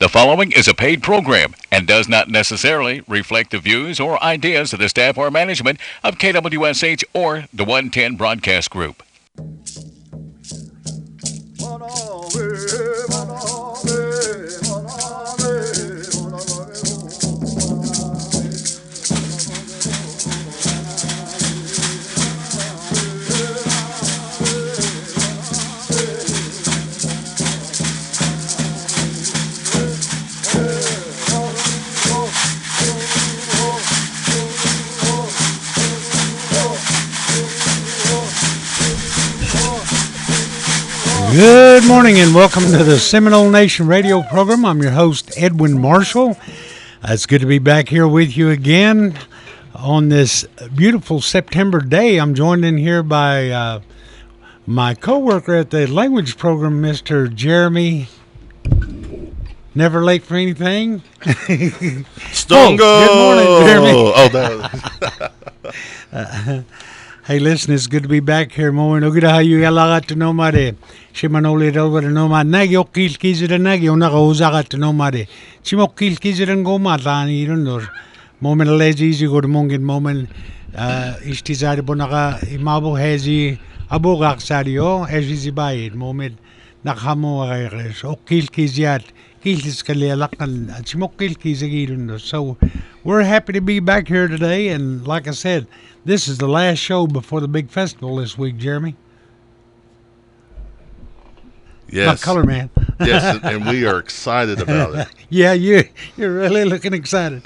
The following is a paid program and does not necessarily reflect the views or ideas of the staff or management of KWSH or the 110 Broadcast Group. Good morning and welcome to the Seminole Nation radio program. I'm your host, Edwin Marshall. It's good to be back here with you again on this beautiful September day. I'm joined in here by my co-worker at the language program, Mr. Jeremy. Never late for anything. Stongo! Oh, good morning, Jeremy. Hey, listen, it's good to be back here. Seminole noma nagyo kilkizira nagyo nakauzaka nomade. Chimo kilkiziran gomata ni runor. Moment lazy go to mongin moment istizari bonaka imabo hezi abogak sario ejizibai moment nakamo agres o kilkiziat kilkis kalelakan chimo kilkizigirun. So we're happy to be back here today, and like I said, this is the last show before the big festival this week, Jeremy. Yes. My color man. Yes, and we are excited about it. Yeah, you're really looking excited.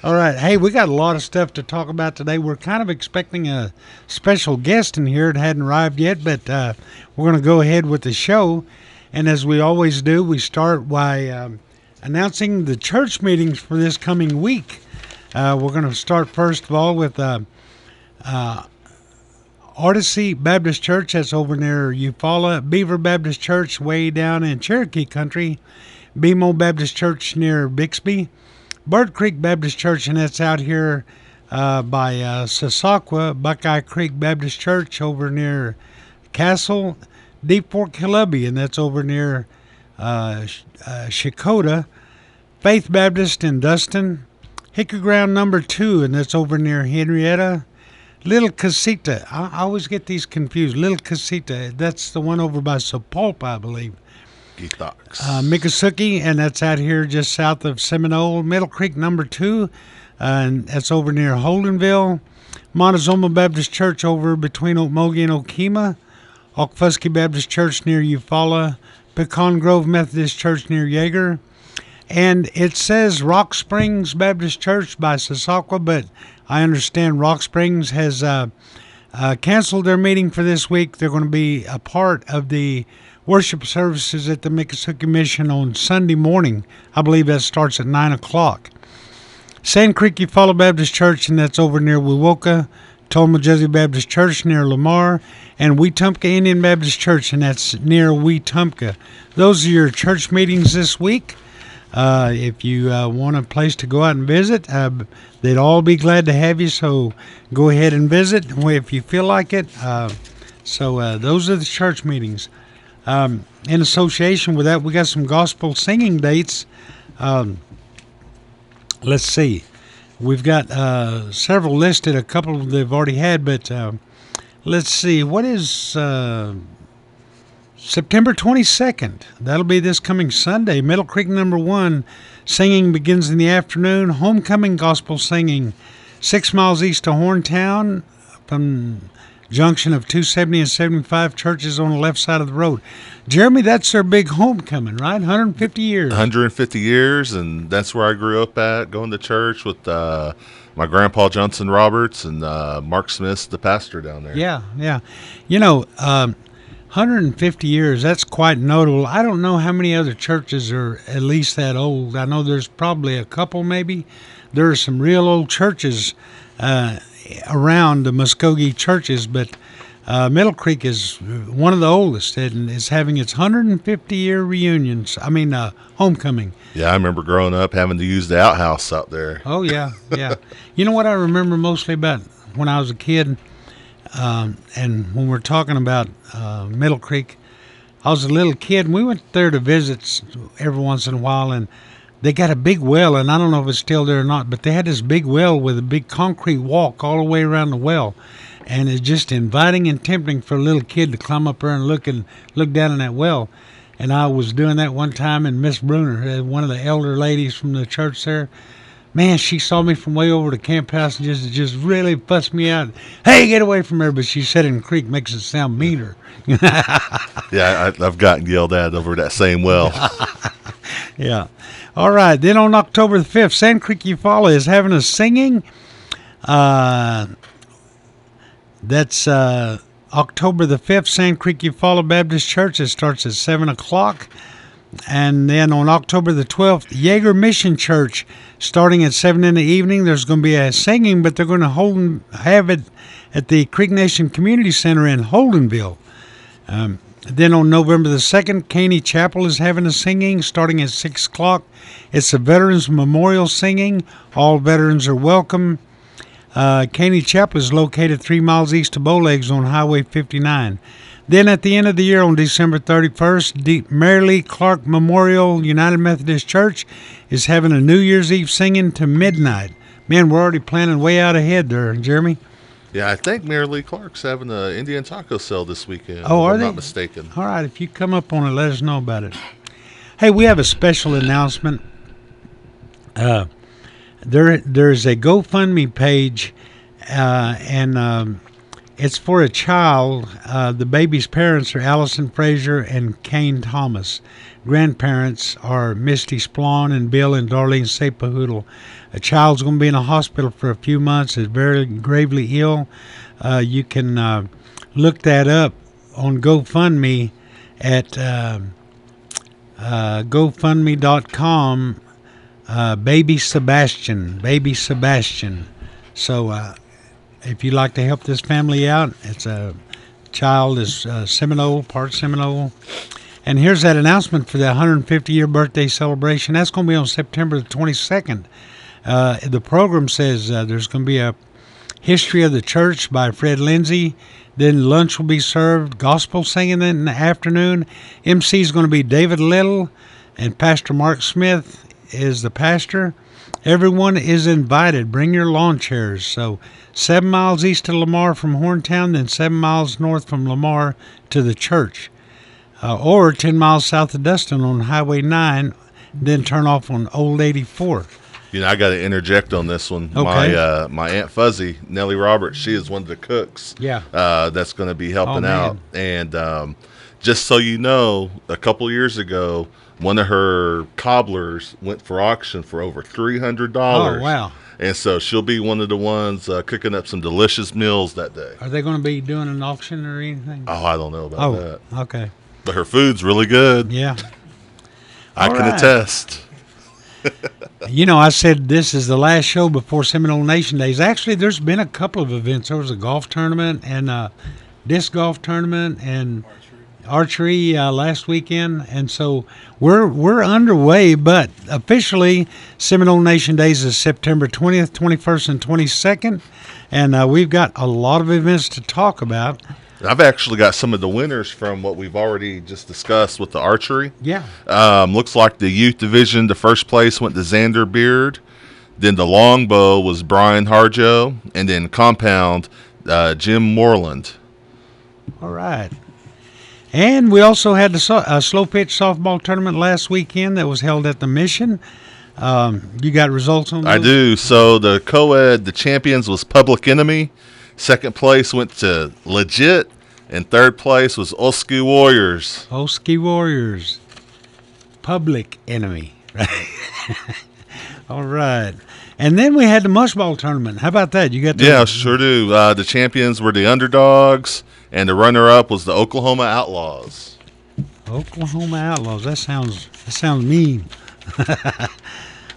All right. Hey, we got a lot of stuff to talk about today. We're kind of expecting a special guest in here. It hadn't arrived yet, but we're going to go ahead with the show. And as we always do, we start by announcing the church meetings for this coming week. We're going to start first of all with Artisy Baptist Church, that's over near Eufaula. Beaver Baptist Church, way down in Cherokee Country. BMO Baptist Church near Bixby. Bird Creek Baptist Church, and that's out here by Sasakwa. Buckeye Creek Baptist Church over near Castle. Deep Fork Hillubby, and that's over near Shakota. Faith Baptist in Dustin. Hickory Ground number 2, and that's over near Henrietta. Little Casita. I always get these confused. Little Casita. That's the one over by Sapulpa, I believe. Miccosukee, and that's out here just south of Seminole. Middle Creek number 2, and that's over near Holdenville. Montezuma Baptist Church over between Okmulgee and Okemah. Okfuskee Baptist Church near Eufaula. Pecan Grove Methodist Church near Yeager. And it says Rock Springs Baptist Church by Sasakwa, but I understand Rock Springs has canceled their meeting for this week. They're going to be a part of the worship services at the Miccosukee Mission on Sunday morning. I believe that starts at 9 o'clock. Sand Creek Eufaula Baptist Church, and that's over near Wewoka. Tolma Jersey Baptist Church near Lamar. And Wetumpka Indian Baptist Church, and that's near Wetumpka. Those are your church meetings this week. If you want a place to go out and visit, they'd all be glad to have you, so go ahead and visit if you feel like it. So those are the church meetings. In association with that, we got some gospel singing dates. Let's see. We've got several listed, a couple they've already had, but let's see. What is September 22nd? That'll be this coming Sunday. Middle Creek number 1. Singing begins in the afternoon. Homecoming gospel singing 6 miles east of Horntown from junction of 270 and 75 churches on the left side of the road. Jeremy, that's their big homecoming, right? 150 years. 150 years, and that's where I grew up at, going to church with my grandpa Johnson Roberts and Mark Smith, the pastor down there. Yeah. You know, 150 years, that's quite notable. I don't know how many other churches are at least that old. I know there's probably a couple maybe. There are some real old churches around the Muskogee churches, but Middle Creek is one of the oldest and is having its 150-year reunions. Homecoming. Yeah, I remember growing up having to use the outhouse out there. Oh, yeah. You know what I remember mostly about when I was a kid, and when we're talking about Middle Creek, I was a little kid, and we went there to visit every once in a while, and they got a big well, and I don't know if it's still there or not, but they had this big well with a big concrete walk all the way around the well, and it's just inviting and tempting for a little kid to climb up there and look down in that well. And I was doing that one time, and Miss Bruner, one of the elder ladies from the church there, man, she saw me from way over the camp house and just really fussed me out. Hey, get away from her! But she said it in Creek makes it sound meaner. Yeah, I've gotten yelled at over that same well. Yeah. All right. Then on October the 5th, Sand Creek Eufaula is having a singing. That's October the 5th, Sand Creek Eufaula Baptist Church. It starts at 7 o'clock. And then on October the 12th, Jaeger Mission Church, starting at 7 in the evening. There's going to be a singing, but they're going to have it at the Creek Nation Community Center in Holdenville. Then on November the 2nd, Caney Chapel is having a singing starting at 6 o'clock. It's a Veterans Memorial singing. All veterans are welcome. Caney Chapel is located 3 miles east of Bowlegs on Highway 59. Then at the end of the year on December 31st, Mary Lee Clark Memorial United Methodist Church is having a New Year's Eve singing to midnight. Man, we're already planning way out ahead there, Jeremy. Yeah, I think Mary Lee Clark's having an Indian taco sale this weekend. Oh, are if I'm they? not mistaken. All right, if you come up on it, let us know about it. Hey, we have a special announcement. There's a GoFundMe page, and it's for a child. The baby's parents are Allison Frazier and Kane Thomas. Grandparents are Misty Splon and Bill and Darlene Sepahoodle. A child's going to be in a hospital for a few months, is very gravely ill. You can look that up on GoFundMe at GoFundMe.com, Baby Sebastian. So if you'd like to help this family out, it's a child is Seminole, part Seminole. And here's that announcement for the 150-year birthday celebration. That's going to be on September the 22nd. The program says there's going to be a history of the church by Fred Lindsay. Then lunch will be served, gospel singing in the afternoon. MC is going to be David Little, and Pastor Mark Smith is the pastor. Everyone is invited. Bring your lawn chairs. So 7 miles east of Lamar from Horntown, then 7 miles north from Lamar to the church. Or 10 miles south of Dustin on Highway 9, then turn off on Old 84. You know, I got to interject on this one. Okay. My Aunt Fuzzy, Nellie Roberts, she is one of the cooks. Yeah. That's going to be helping out. And just so you know, a couple years ago, one of her cobblers went for auction for over $300. Oh, wow. And so she'll be one of the ones cooking up some delicious meals that day. Are they going to be doing an auction or anything? Oh, I don't know about that. Okay. But her food's really good. Yeah. I can attest. You know, I said this is the last show before Seminole Nation Days. Actually, there's been a couple of events. There was a golf tournament and a disc golf tournament and archery last weekend. And so we're underway, but officially Seminole Nation Days is September 20th, 21st, and 22nd. And we've got a lot of events to talk about. I've actually got some of the winners from what we've already just discussed with the archery. Yeah. Looks like the youth division, the first place went to Xander Beard. Then the longbow was Brian Harjo. And then compound, Jim Moreland. All right. And we also had the slow pitch softball tournament last weekend that was held at the Mission. You got results on those? I do. So the co-ed, the champions was Public Enemy. Second place went to Legit, and third place was Oski Warriors. Oski Warriors. Public Enemy. Right. All right. And then we had the mushball tournament. How about that? You got the Yeah, sure do. The champions were the Underdogs, and the runner-up was the Oklahoma Outlaws. Oklahoma Outlaws. That sounds mean.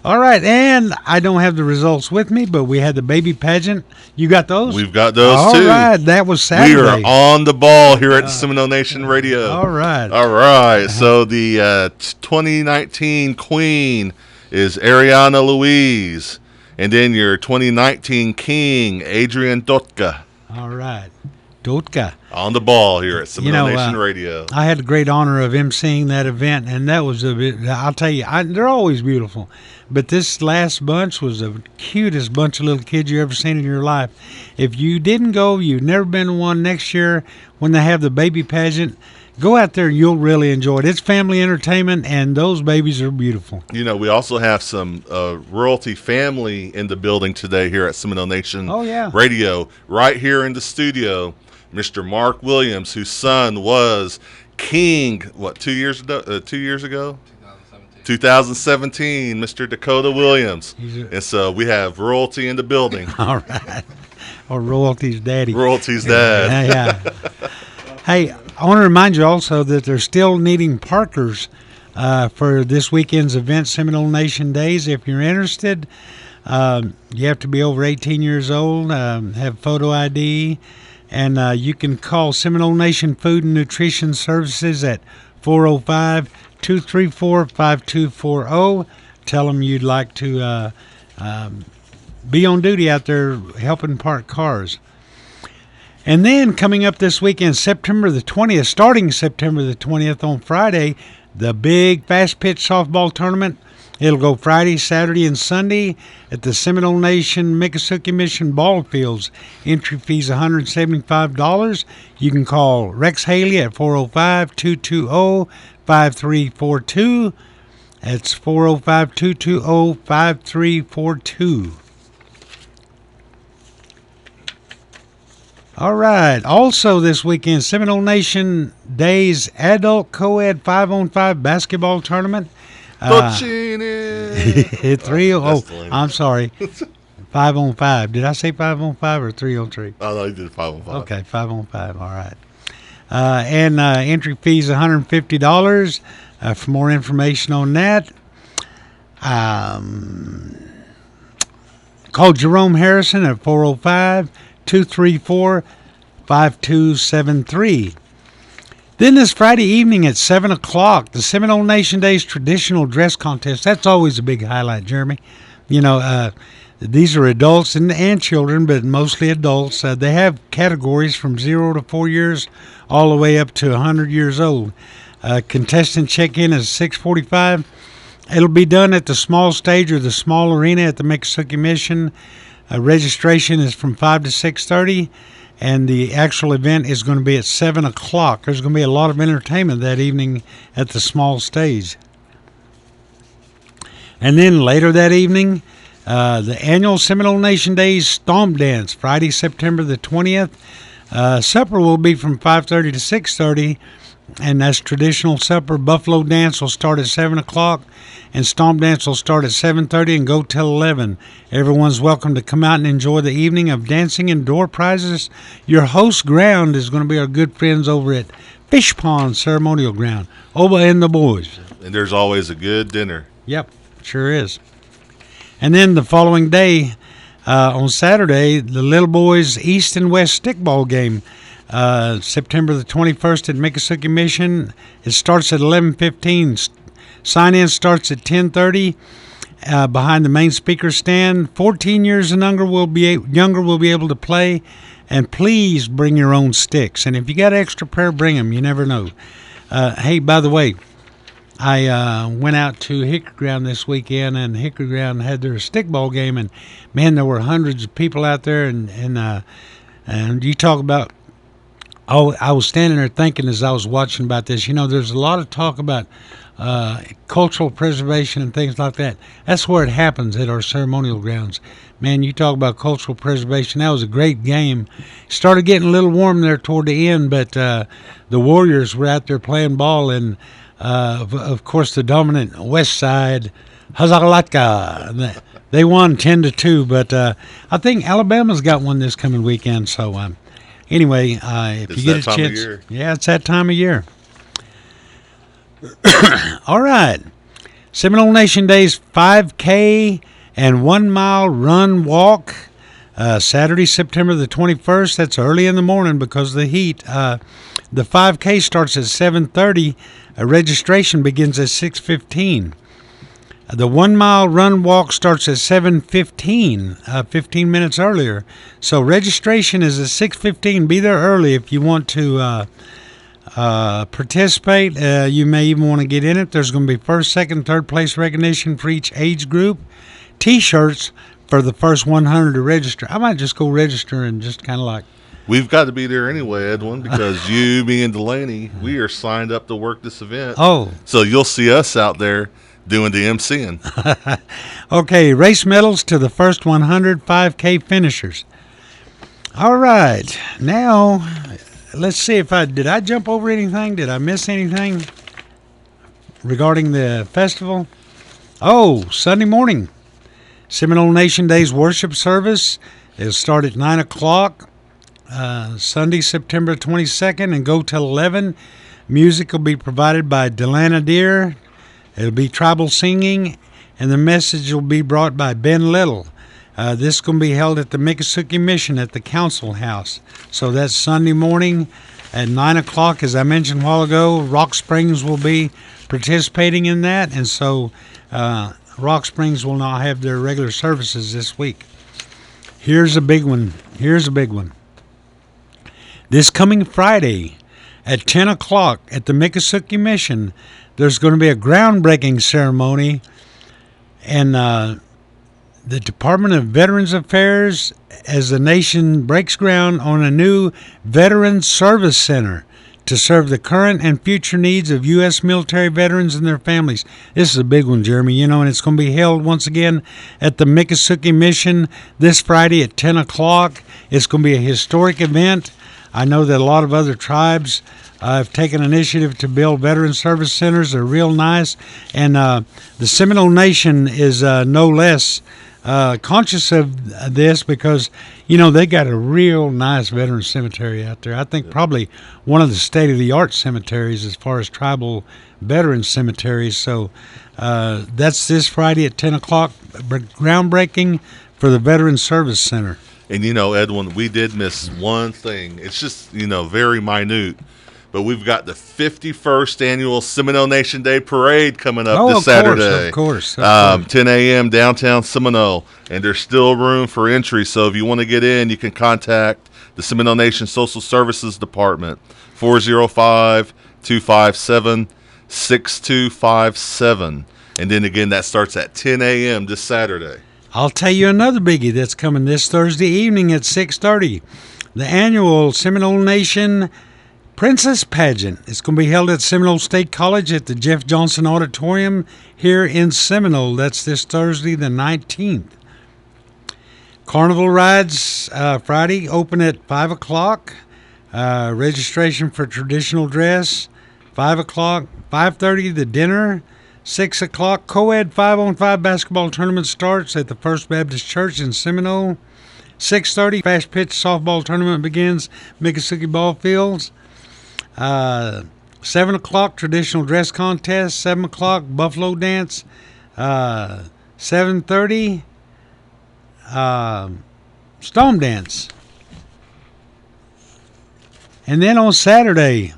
All right, and I don't have the results with me, but we had the baby pageant. You got those? We've got those, too. All right, that was Saturday. We are on the ball here at Seminole Nation Radio. All right. All right, so the 2019 queen is Ariana Louise, and then your 2019 king, Adrian Dotka. All right. Tutka. On the ball here at Seminole Nation uh, Radio. I had the great honor of emceeing that event, and that was I'll tell you, they're always beautiful. But this last bunch was the cutest bunch of little kids you ever seen in your life. If you didn't go, you've never been to one, next year when they have the baby pageant, go out there and you'll really enjoy it. It's family entertainment, and those babies are beautiful. We also have some royalty family in the building today here at Seminole Nation Radio. Right here in the studio, Mr. Mark Williams, whose son was king, 2 years ago? 2017, Mr. Dakota Williams. And so we have royalty in the building. All right. Or royalty's daddy. Royalty's dad. Yeah. Hey, I want to remind you also that they're still needing parkers for this weekend's event, Seminole Nation Days. If you're interested, you have to be over 18 years old, have photo ID, and you can call Seminole Nation Food and Nutrition Services at 405-234-5240. Tell them you'd like to be on duty out there helping park cars. And then coming up this weekend, September the 20th, starting September the 20th on Friday, the big fast pitch softball tournament. It'll go Friday, Saturday, and Sunday at the Seminole Nation Miccosukee Mission Ball Fields. Entry fee's $175. You can call Rex Haley at 405-220-5342. That's 405-220-5342. All right. Also this weekend, Seminole Nation Days Adult Co-Ed 5-on-5 Basketball Tournament. 3-0. I'm sorry. 5-on-5. Did I say 5-on-5 or 3-on-3? Oh, no, you did 5-on-5. Okay, 5-on-5. All right. And entry fee is $150. For more information on that, call Jerome Harrison at 405-234-5273. Then this Friday evening at 7 o'clock, the Seminole Nation Days traditional dress contest. That's always a big highlight, Jeremy. These are adults and children, but mostly adults. They have categories from 0 to 4 years all the way up to 100 years old. Contestant check-in is 6:45. It'll be done at the small stage or the small arena at the Miccosukee Mission. Registration is from 5 to 6:30. And the actual event is going to be at 7 o'clock. There's going to be a lot of entertainment that evening at the small stage. And then later that evening, the annual Seminole Nation Days Stomp Dance, Friday, September the 20th. Supper will be from 5:30 to 6:30, and that's traditional supper. Buffalo Dance will start at 7 o'clock, and Stomp Dance will start at 7:30 and go till 11. Everyone's welcome to come out and enjoy the evening of dancing and door prizes. Your host ground is going to be our good friends over at Fish Pond Ceremonial Ground, Oba and the boys. And there's always a good dinner. Yep, sure is. And then the following day, on Saturday, the Little Boys East and West Stickball game. September the 21st at Miccosukee Mission. It starts at 11:15. Sign-in starts at 10:30 behind the main speaker stand. 14 years and younger will be able to play. And please bring your own sticks. And if you got an extra pair, bring them. You never know. Hey, by the way, I went out to Hickory Ground this weekend, and Hickory Ground had their stickball game. And, man, there were hundreds of people out there. And you talk about, I was standing there thinking as I was watching about this, there's a lot of talk about cultural preservation and things like that. That's where it happens at our ceremonial grounds. Man, you talk about cultural preservation. That was a great game. Started getting a little warm there toward the end, but the Warriors were out there playing ball, and of course the dominant West Side, Hazalatka, they won 10-2. But I think Alabama's got one this coming weekend, so. Anyway, if you get a chance, it's that time of year. All right, Seminole Nation Days 5K and 1 mile run walk, Saturday, September the 21st. That's early in the morning because of the heat. The 5K starts at 7:30. Registration begins at 6:15. The 1 mile run walk starts at 7:15, 15 minutes earlier. So registration is at 6:15. Be there early if you want to participate. You may even want to get in it. There's going to be first, second, third place recognition for each age group. T-shirts for the first 100 to register. I might just go register and just kind of like. We've got to be there anyway, Edwin, because you, me, and Delaney, we are signed up to work this event. Oh. So you'll see us out there doing the MCing. Okay, race medals to the first 100 5K finishers. All right, now let's see if did I jump over anything? Did I miss anything regarding the festival? Oh, Sunday morning, Seminole Nation Day's worship service. It'll start at 9 o'clock, Sunday, September 22nd, and go till 11. Music will be provided by Delana Deer. It'll be tribal singing, and the message will be brought by Ben Little. This is going to be held at the Miccosukee Mission at the Council House. So that's Sunday morning at 9 o'clock. As I mentioned a while ago, Rock Springs will be participating in that, and so Rock Springs will not have their regular services this week. Here's a big one. This coming Friday at 10 o'clock at the Miccosukee Mission, there's going to be a groundbreaking ceremony, and the Department of Veterans Affairs, as the nation breaks ground on a new Veteran Service Center to serve the current and future needs of U.S. military veterans and their families. This is a big one, Jeremy, and it's going to be held once again at the Miccosukee Mission this Friday at 10 o'clock. It's going to be a historic event. I know that a lot of other tribes have taken initiative to build veteran service centers. They're real nice. And the Seminole Nation is no less conscious of this because, they got a real nice veteran cemetery out there. I think probably one of the state-of-the-art cemeteries as far as tribal veteran cemeteries. So that's this Friday at 10 o'clock, groundbreaking for the Veteran Service Center. And, Edwin, we did miss one thing. It's just, very minute. But we've got the 51st annual Seminole Nation Day Parade coming up this Saturday. Of course. 10 a.m. downtown Seminole. And there's still room for entry. So if you want to get in, you can contact the Seminole Nation Social Services Department, 405-257-6257. And then again, that starts at 10 a.m. this Saturday. I'll tell you another biggie that's coming this Thursday evening at 6:30. The annual Seminole Nation Princess Pageant. It's going to be held at Seminole State College at the Jeff Johnson Auditorium here in Seminole. That's this Thursday, the 19th. Carnival rides Friday open at 5 o'clock. Registration for traditional dress, 5 o'clock. 5:30, the dinner. 6 o'clock, co-ed 5-on-5 basketball tournament starts at the First Baptist Church in Seminole. 6:30, fast pitch softball tournament begins, Miccosukee Ball Fields. 7 o'clock, traditional dress contest. 7 o'clock, buffalo dance. 7:30, storm dance. And then on Saturday,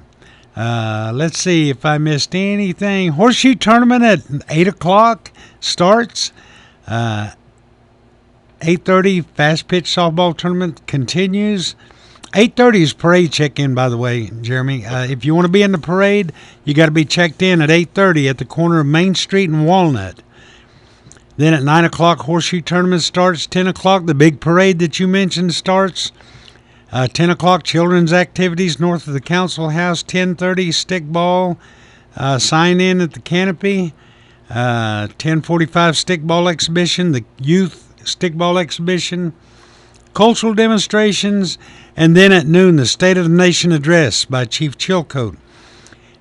let's see if I missed anything. Horseshoe tournament at 8 o'clock starts. 8:30, fast pitch softball tournament continues. 8:30 is parade check-in, by the way, Jeremy. If you want to be in the parade, you got to be checked in at 8:30 at the corner of Main Street and Walnut. Then at 9 o'clock, horseshoe tournament starts. 10 o'clock, the big parade that you mentioned starts. 10 o'clock, children's activities north of the council house. 10:30, stickball. Sign in at the canopy. 10:45, stickball exhibition, the youth stickball exhibition. Cultural demonstrations. And then at noon, the State of the Nation address by Chief Chilcote.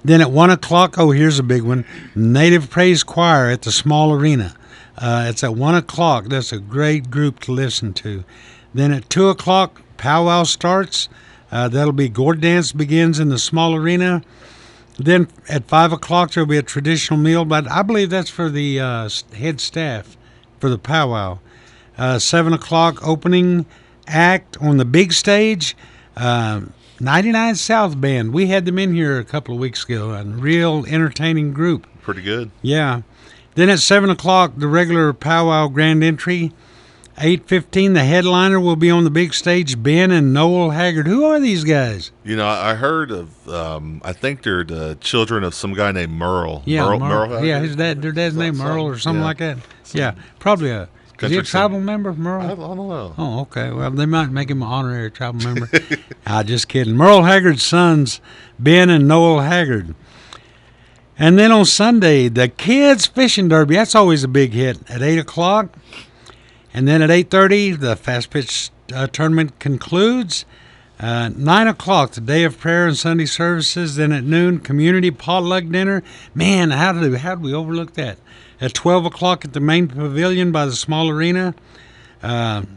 Then at 1 o'clock, here's a big one, Native Praise Choir at the small arena. It's at 1 o'clock. That's a great group to listen to. Then at 2 o'clock, powwow starts. That'll be gourd dance begins in the small arena. Then at 5 o'clock, there'll be a traditional meal, but I believe that's for the head staff for the powwow. 7 o'clock, opening act on the big stage. 99 South Band. We had them in here a couple of weeks ago. A real entertaining group. Pretty good. Yeah. Then at 7 o'clock, the regular powwow grand entry. 8:15, the headliner will be on the big stage, Ben and Noel Haggard. Who are these guys? You know, I heard of, I think they're the children of some guy named Merle. Yeah, Merle Haggard? yeah, their dad's name Merle or something like that. Yeah, probably is he a tribal member, Merle? I don't know. Oh, okay. Well, they might make him an honorary tribal member. Just kidding. Merle Haggard's sons, Ben and Noel Haggard. And then on Sunday, the Kids Fishing Derby. That's always a big hit at 8 o'clock. And then at 8:30, the fast pitch tournament concludes. 9 o'clock, the day of prayer and Sunday services. Then at noon, community potluck dinner. Man, how did we overlook that? At 12 o'clock at the main pavilion by the small arena. And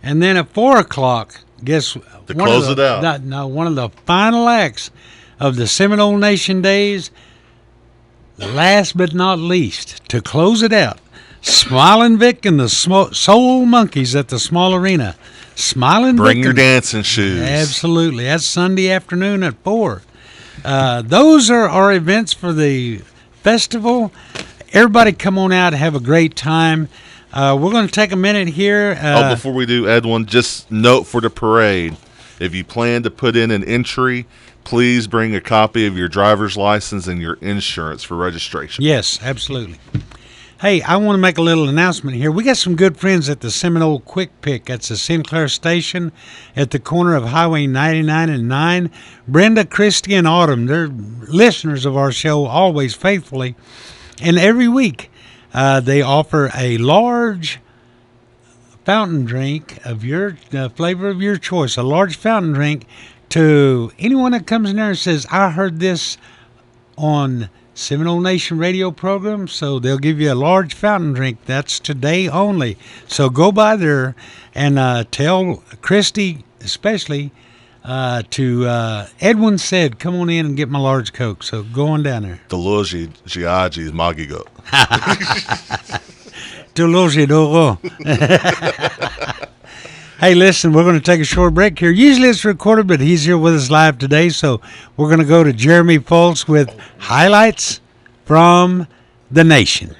then at 4 o'clock, guess to close it out. One of the final acts of the Seminole Nation Days. Last but not least, to close it out, Smilin' Vic and the Soul Monkeys at the small arena. Smilin' Vic. Bring your dancing shoes. Absolutely. That's Sunday afternoon at 4. Those are our events for the festival. Everybody come on out and have a great time. We're going to take a minute here. Before we do, Edwin, just note for the parade. If you plan to put in an entry, please bring a copy of your driver's license and your insurance for registration. Yes, absolutely. Hey, I want to make a little announcement here. We got some good friends at the Seminole Quick Pick. That's the Sinclair Station at the corner of Highway 99 and 9. Brenda, Christy, and Autumn, they're listeners of our show always faithfully. And every week they offer a large fountain drink of your flavor of your choice, a large fountain drink to anyone that comes in there and says, I heard this on Seminole Nation radio program, so they'll give you a large fountain drink. That's today only. So go by there and tell Christy especially to Edwin said, come on in and get my large Coke. So go on down there. Delogi Giagi's Magigo. Delogi Doro. Hey, listen, we're going to take a short break here. Usually it's recorded, but he's here with us live today, so we're going to go to Jeremy Foltz with highlights from the nation.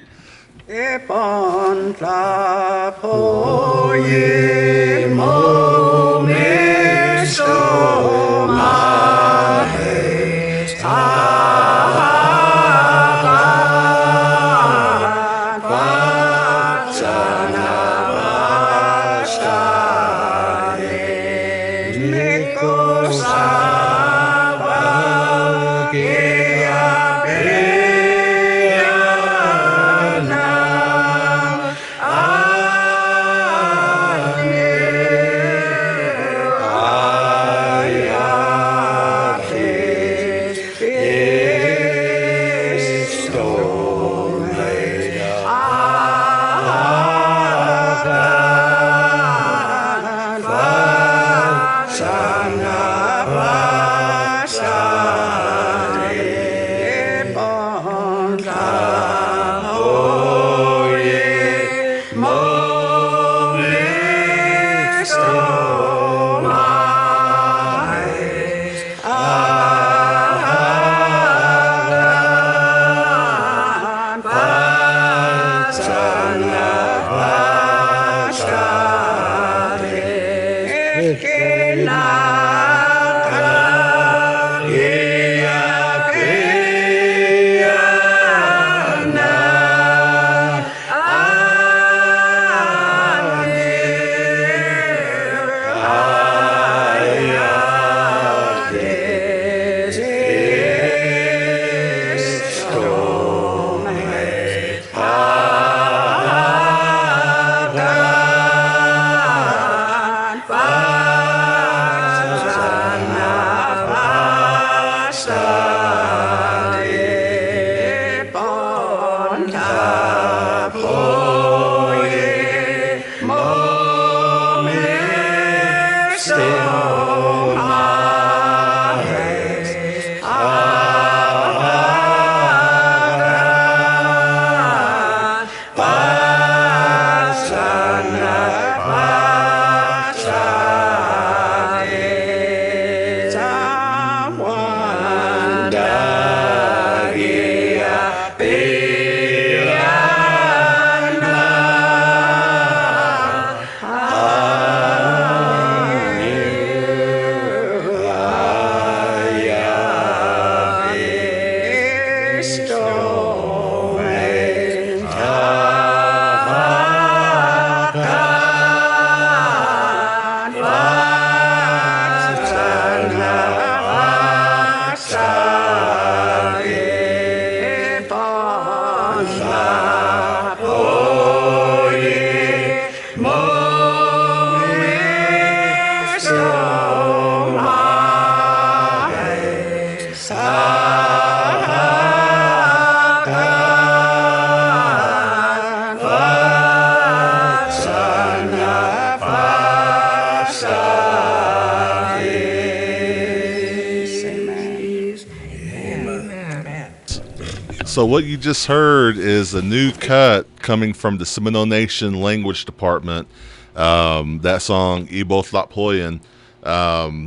So what you just heard is a new cut coming from the Seminole Nation Language Department. That song, Ibo Tlaployan,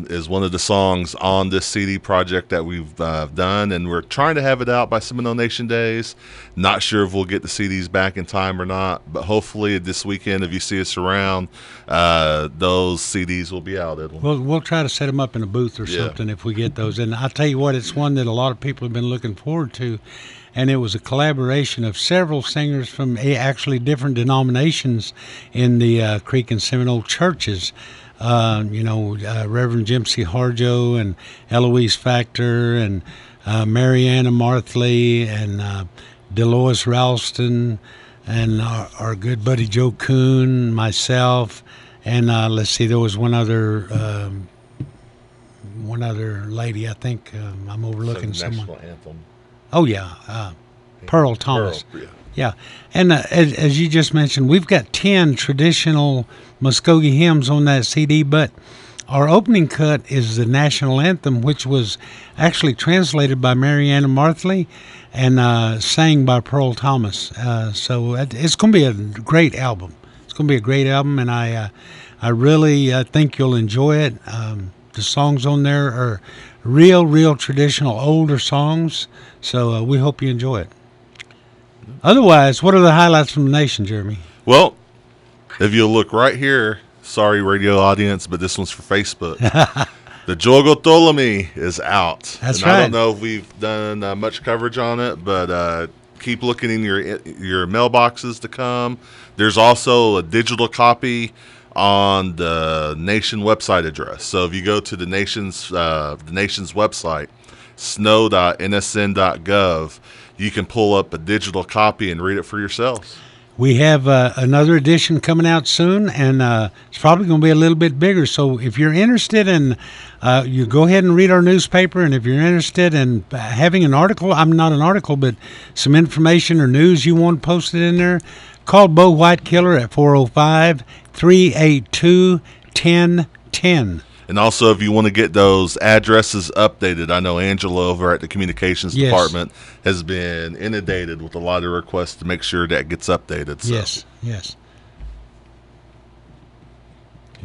is one of the songs on this CD project that we've done, and we're trying to have it out by Seminole Nation Days. Not sure if we'll get the CDs back in time or not, but hopefully this weekend, if you see us around, those CDs will be out. We'll try to set them up in a booth or something if we get those. And I'll tell you what, it's one that a lot of people have been looking forward to, and it was a collaboration of several singers from actually different denominations in the Creek and Seminole churches. Reverend Jim C. Harjo and Eloise Factor and Mariana Marthley and Delois Ralston and our good buddy Joe Kuhn, myself, and let's see, there was one other lady. I think I'm overlooking someone. National anthem. Oh yeah, Pearl Thomas. Pearl, yeah. And as you just mentioned, we've got 10 traditional Muskogee hymns on that CD, but our opening cut is the national anthem, which was actually translated by Mariana Marthley and sang by Pearl Thomas. So it's going to be a great album. It's going to be a great album, and I really think you'll enjoy it. The songs on there are real traditional older songs, so we hope you enjoy it. Otherwise, what are the highlights from the nation, Jeremy? Well, if you'll look right here, sorry radio audience, but this one's for Facebook. The Jogo Tolami is out. That's and right. I don't know if we've done much coverage on it, but keep looking in your mailboxes to come. There's also a digital copy on the Nation website address. So if you go to the Nation's website, snow.nsn.gov, you can pull up a digital copy and read it for yourselves. We have another edition coming out soon, and it's probably going to be a little bit bigger. So if you're interested in, you go ahead and read our newspaper, and if you're interested in having an article, I'm not an article, but some information or news you want posted in there, call Bo Whitekiller at 405-382-1010. And also, if you want to get those addresses updated, I know Angela over at the communications department has been inundated with a lot of requests to make sure that gets updated. So. Yes.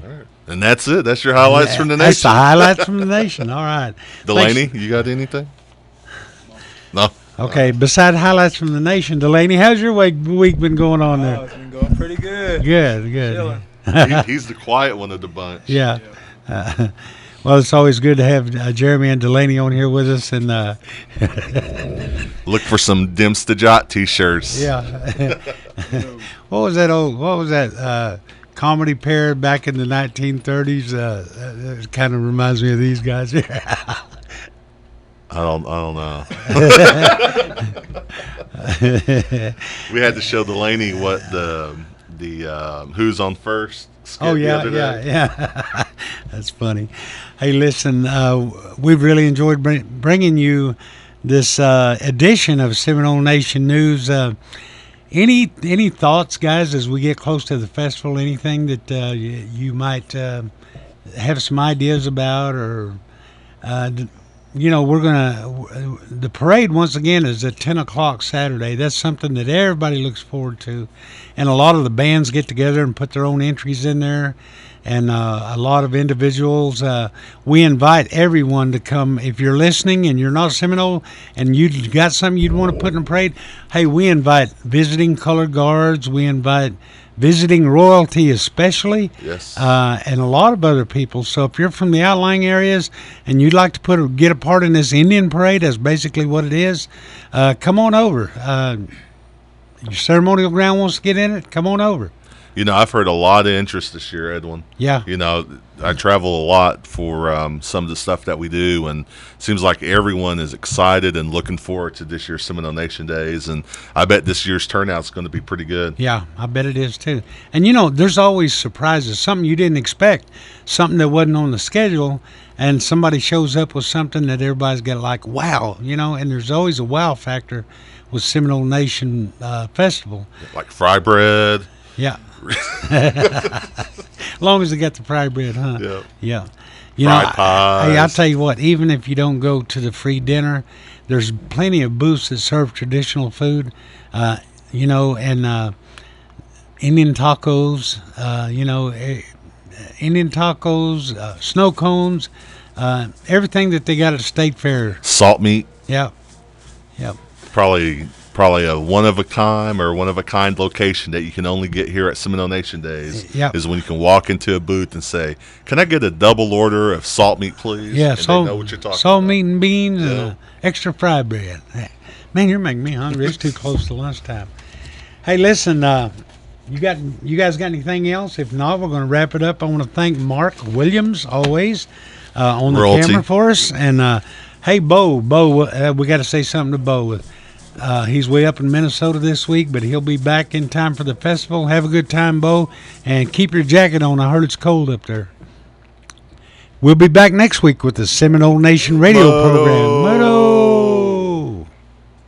All right. And that's it. That's your highlights from the nation. That's the highlights from the nation. All right. Delaney, you got anything? No? Okay, besides highlights from the nation, Delaney, how's your week been going on there? It's been going pretty good. Good. Chilling. He's the quiet one of the bunch. Yeah. Well, it's always good to have Jeremy and Delaney on here with us, and look for some Dims to Jot t-shirts. Yeah. What was that comedy pair back in the 1930s? It kind of reminds me of these guys here. I don't know. We had to show Delaney what the Who's on First skit the other day. Yeah. That's funny. Hey, listen, we've really enjoyed bringing you this edition of Seminole Nation News. Any thoughts, guys, as we get close to the festival? Anything that you might have some ideas about, or the parade once again is at 10 o'clock Saturday. That's something that everybody looks forward to, and a lot of the bands get together and put their own entries in there, and a lot of individuals. We invite everyone to come. If you're listening and you're not Seminole and you got something you'd want to put in the parade, hey, we invite visiting color guards. We invite visiting royalty especially, yes, and a lot of other people. So if you're from the outlying areas and you'd like to get a part in this Indian parade, that's basically what it is, come on over. Your ceremonial ground wants to get in it, come on over. I've heard a lot of interest this year, Edwin. Yeah. I travel a lot for some of the stuff that we do, and it seems like everyone is excited and looking forward to this year's Seminole Nation Days, and I bet this year's turnout's going to be pretty good. Yeah, I bet it is too. And there's always surprises, something you didn't expect, something that wasn't on the schedule, and somebody shows up with something that everybody's got like, wow, and there's always a wow factor with Seminole Nation Festival. Like fry bread. Yeah. As long as they got the fry bread, huh? Yeah. Yeah. Fried pies. Hey, I'll tell you what, even if you don't go to the free dinner, there's plenty of booths that serve traditional food, and Indian tacos, Indian tacos, snow cones, everything that they got at the state fair. Salt meat. Yep. Probably a one of a kind location that you can only get here at Seminole Nation Days. Yep. Is when you can walk into a booth and say, "Can I get a double order of salt meat, please?" Yeah, and they know what you're talking salt about. meat and beans and extra fry bread. Man, you're making me hungry. It's too close to lunchtime. Hey, listen, you guys got anything else? If not, we're going to wrap it up. I want to thank Mark Williams always on the camera for us. And hey, Bo, we got to say something to Bo. He's way up in Minnesota this week, but he'll be back in time for the festival. Have a good time, Bo, and keep your jacket on. I heard it's cold up there. We'll be back next week with the Seminole Nation radio program.